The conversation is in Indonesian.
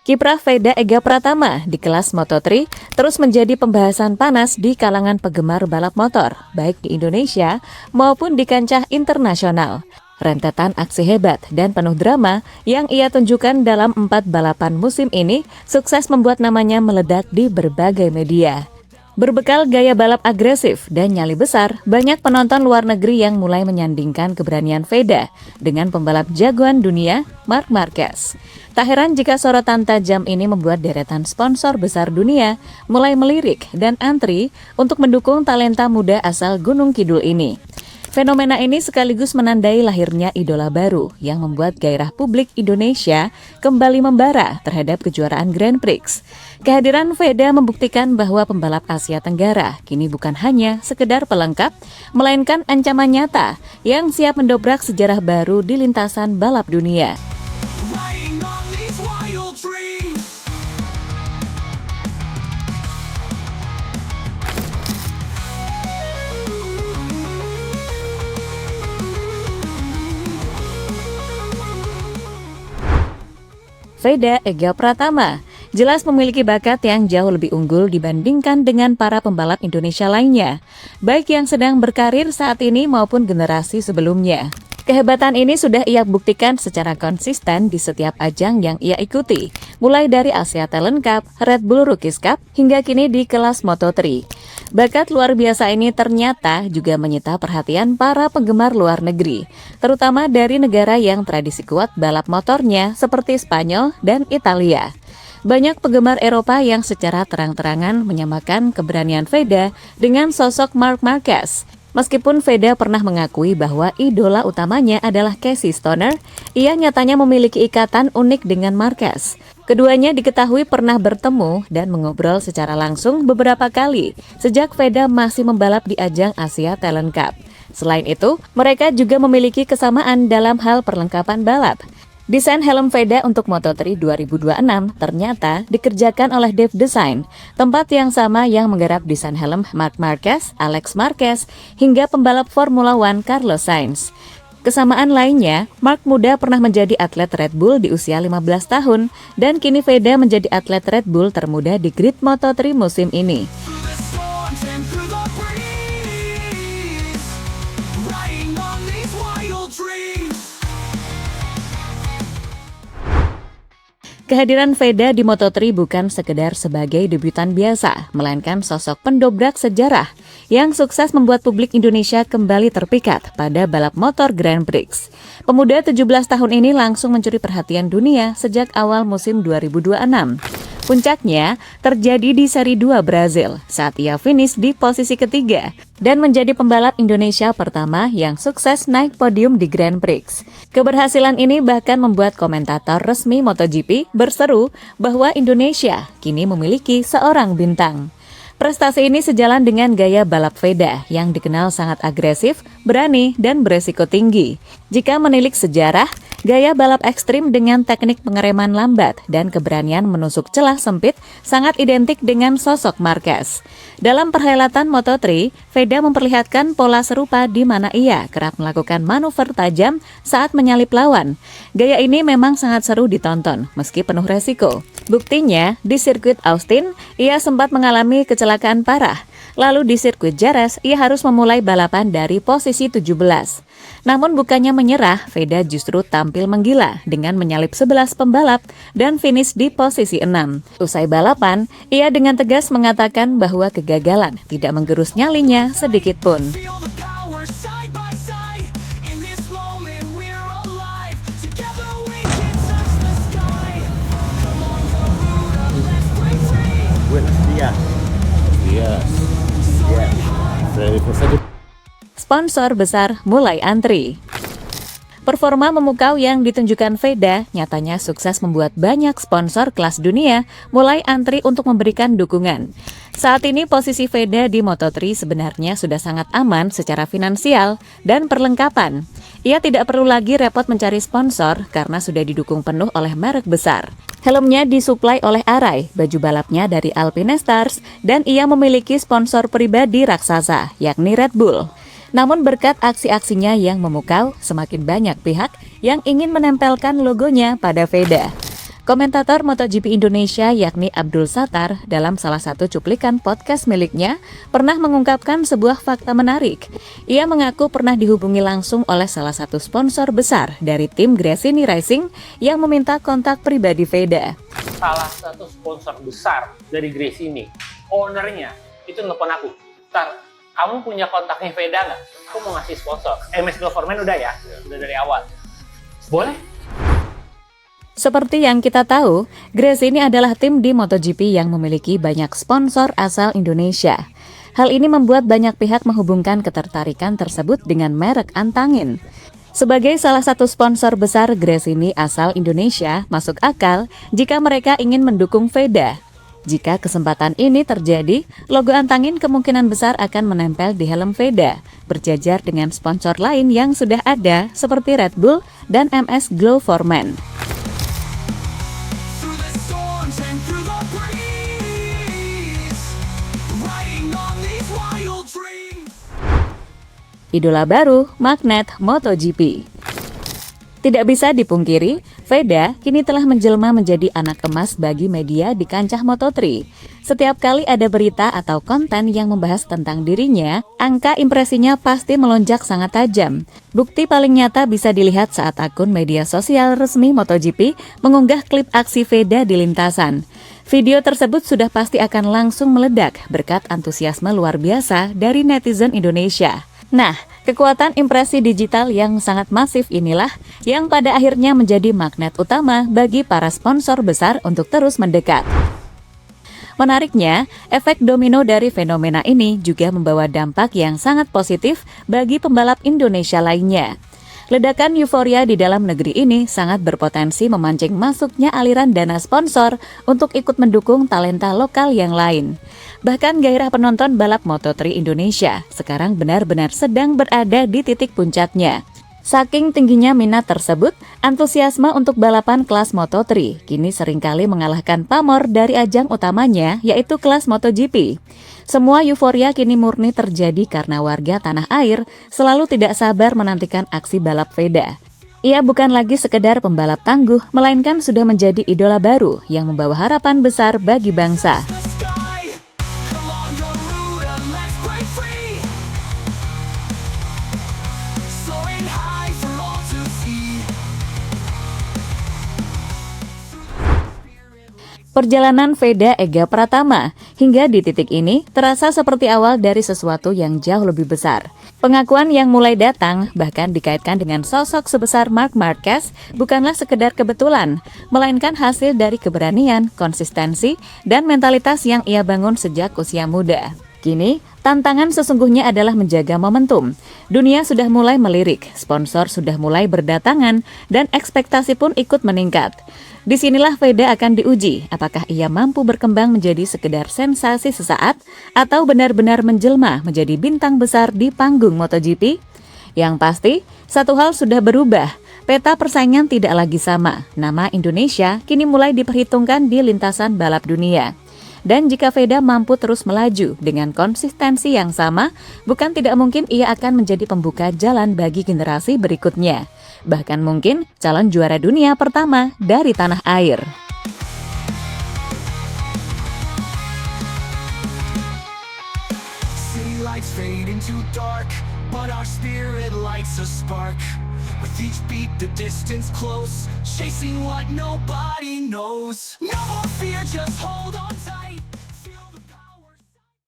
Kiprah Veda Ega Pratama di kelas Moto3 terus menjadi pembahasan panas di kalangan penggemar balap motor, baik di Indonesia maupun di kancah internasional. Rentetan aksi hebat dan penuh drama yang ia tunjukkan dalam 4 balapan musim ini sukses membuat namanya meledak di berbagai media. Berbekal gaya balap agresif dan nyali besar, banyak penonton luar negeri yang mulai menyandingkan keberanian Veda dengan pembalap jagoan dunia, Marc Marquez. Tak heran jika sorotan tajam ini membuat deretan sponsor besar dunia mulai melirik dan antri untuk mendukung talenta muda asal Gunung Kidul ini. Fenomena ini sekaligus menandai lahirnya idola baru yang membuat gairah publik Indonesia kembali membara terhadap kejuaraan Grand Prix. Kehadiran Veda membuktikan bahwa pembalap Asia Tenggara kini bukan hanya sekedar pelengkap, melainkan ancaman nyata yang siap mendobrak sejarah baru di lintasan balap dunia. Veda Ega Pratama jelas memiliki bakat yang jauh lebih unggul dibandingkan dengan para pembalap Indonesia lainnya, baik yang sedang berkarir saat ini maupun generasi sebelumnya. Kehebatan ini sudah ia buktikan secara konsisten di setiap ajang yang ia ikuti, mulai dari Asia Talent Cup, Red Bull Rookies Cup, hingga kini di kelas Moto3. Bakat luar biasa ini ternyata juga menyita perhatian para penggemar luar negeri, terutama dari negara yang tradisi kuat balap motornya seperti Spanyol dan Italia. Banyak penggemar Eropa yang secara terang-terangan menyamakan keberanian Veda dengan sosok Marc Marquez. Meskipun Veda pernah mengakui bahwa idola utamanya adalah Casey Stoner, ia nyatanya memiliki ikatan unik dengan Marquez. Keduanya diketahui pernah bertemu dan mengobrol secara langsung beberapa kali sejak Veda masih membalap di ajang Asia Talent Cup. Selain itu, mereka juga memiliki kesamaan dalam hal perlengkapan balap. Desain helm Veda untuk Moto3 2026 ternyata dikerjakan oleh Dev Design, tempat yang sama yang menggarap desain helm Marc Marquez, Alex Marquez, hingga pembalap Formula One Carlos Sainz. Kesamaan lainnya, Marc muda pernah menjadi atlet Red Bull di usia 15 tahun, dan kini Veda menjadi atlet Red Bull termuda di grid Moto3 musim ini. Kehadiran Veda di Moto3 bukan sekedar sebagai debutan biasa, melainkan sosok pendobrak sejarah yang sukses membuat publik Indonesia kembali terpikat pada balap motor Grand Prix. Pemuda 17 tahun ini langsung mencuri perhatian dunia sejak awal musim 2026. Puncaknya terjadi di Seri 2 Brazil saat ia finish di posisi ketiga dan menjadi pembalap Indonesia pertama yang sukses naik podium di Grand Prix. Keberhasilan ini bahkan membuat komentator resmi MotoGP berseru bahwa Indonesia kini memiliki seorang bintang. Prestasi ini sejalan dengan gaya balap Veda yang dikenal sangat agresif, berani, dan beresiko tinggi. Jika menilik sejarah, gaya balap ekstrim dengan teknik pengereman lambat dan keberanian menusuk celah sempit sangat identik dengan sosok Marquez. Dalam perhelatan Moto3, Veda memperlihatkan pola serupa di mana ia kerap melakukan manuver tajam saat menyalip lawan. Gaya ini memang sangat seru ditonton, meski penuh resiko. Buktinya, di sirkuit Austin, ia sempat mengalami kecelakaan parah. Lalu di sirkuit Jerez, ia harus memulai balapan dari posisi 17. Namun bukannya menyerah, Veda justru tampil menggila dengan menyalip 11 pembalap dan finish di posisi 6. Usai balapan, ia dengan tegas mengatakan bahwa kegagalan tidak menggerus nyalinya sedikit pun. Sponsor besar mulai antri. Performa memukau yang ditunjukkan Veda nyatanya sukses membuat banyak sponsor kelas dunia mulai antri untuk memberikan dukungan. Saat ini posisi Veda di Moto3 sebenarnya sudah sangat aman secara finansial dan perlengkapan. Ia tidak perlu lagi repot mencari sponsor karena sudah didukung penuh oleh merek besar. Helmnya disuplai oleh Arai, baju balapnya dari Alpine Stars, dan ia memiliki sponsor pribadi raksasa, yakni Red Bull. Namun berkat aksi-aksinya yang memukau, semakin banyak pihak yang ingin menempelkan logonya pada Veda. Komentator MotoGP Indonesia yakni Abdul Sattar dalam salah satu cuplikan podcast miliknya pernah mengungkapkan sebuah fakta menarik. Ia mengaku pernah dihubungi langsung oleh salah satu sponsor besar dari tim Gresini Racing yang meminta kontak pribadi Veda. Salah satu sponsor besar dari Gresini, ownernya itu nelfon aku. Tar, kamu punya kontaknya Veda nggak? Aku mau ngasih sponsor. MS Government udah ya, udah dari awal. Boleh? Seperti yang kita tahu, Gresini adalah tim di MotoGP yang memiliki banyak sponsor asal Indonesia. Hal ini membuat banyak pihak menghubungkan ketertarikan tersebut dengan merek antangin. Sebagai salah satu sponsor besar Gresini asal Indonesia, masuk akal jika mereka ingin mendukung Veda. Jika kesempatan ini terjadi, logo antangin kemungkinan besar akan menempel di helm Veda, berjajar dengan sponsor lain yang sudah ada seperti Red Bull dan MS Glow for Men. Idola baru magnet MotoGP. Tidak bisa dipungkiri, Veda kini telah menjelma menjadi anak emas bagi media di kancah Moto3. Setiap kali ada berita atau konten yang membahas tentang dirinya, angka impresinya pasti melonjak sangat tajam. Bukti paling nyata bisa dilihat saat akun media sosial resmi MotoGP mengunggah klip aksi Veda di lintasan. Video tersebut sudah pasti akan langsung meledak berkat antusiasme luar biasa dari netizen Indonesia. Nah, kekuatan impresi digital yang sangat masif inilah yang pada akhirnya menjadi magnet utama bagi para sponsor besar untuk terus mendekat. Menariknya, efek domino dari fenomena ini juga membawa dampak yang sangat positif bagi pembalap Indonesia lainnya. Ledakan euforia di dalam negeri ini sangat berpotensi memancing masuknya aliran dana sponsor untuk ikut mendukung talenta lokal yang lain. Bahkan gairah penonton balap Moto3 Indonesia sekarang benar-benar sedang berada di titik puncaknya. Saking tingginya minat tersebut, antusiasme untuk balapan kelas Moto3 kini seringkali mengalahkan pamor dari ajang utamanya yaitu kelas MotoGP. Semua euforia kini murni terjadi karena warga tanah air selalu tidak sabar menantikan aksi balap Veda. Ia bukan lagi sekedar pembalap tangguh, melainkan sudah menjadi idola baru yang membawa harapan besar bagi bangsa. Perjalanan Veda Ega Pratama hingga di titik ini terasa seperti awal dari sesuatu yang jauh lebih besar. Pengakuan yang mulai datang bahkan dikaitkan dengan sosok sebesar Marc Marquez bukanlah sekedar kebetulan, melainkan hasil dari keberanian, konsistensi, dan mentalitas yang ia bangun sejak usia muda. Kini, tantangan sesungguhnya adalah menjaga momentum. Dunia sudah mulai melirik, sponsor sudah mulai berdatangan, dan ekspektasi pun ikut meningkat. Disinilah Veda akan diuji, apakah ia mampu berkembang menjadi sekedar sensasi sesaat atau benar-benar menjelma menjadi bintang besar di panggung MotoGP? Yang pasti, satu hal sudah berubah, peta persaingan tidak lagi sama. Nama Indonesia kini mulai diperhitungkan di lintasan balap dunia. Dan jika Veda mampu terus melaju dengan konsistensi yang sama, bukan tidak mungkin ia akan menjadi pembuka jalan bagi generasi berikutnya. Bahkan mungkin calon juara dunia pertama dari tanah air. City lights fade into dark, but our spirit lights a spark. With each beat the distance close, chasing what nobody knows. No more fear, just hold on tight.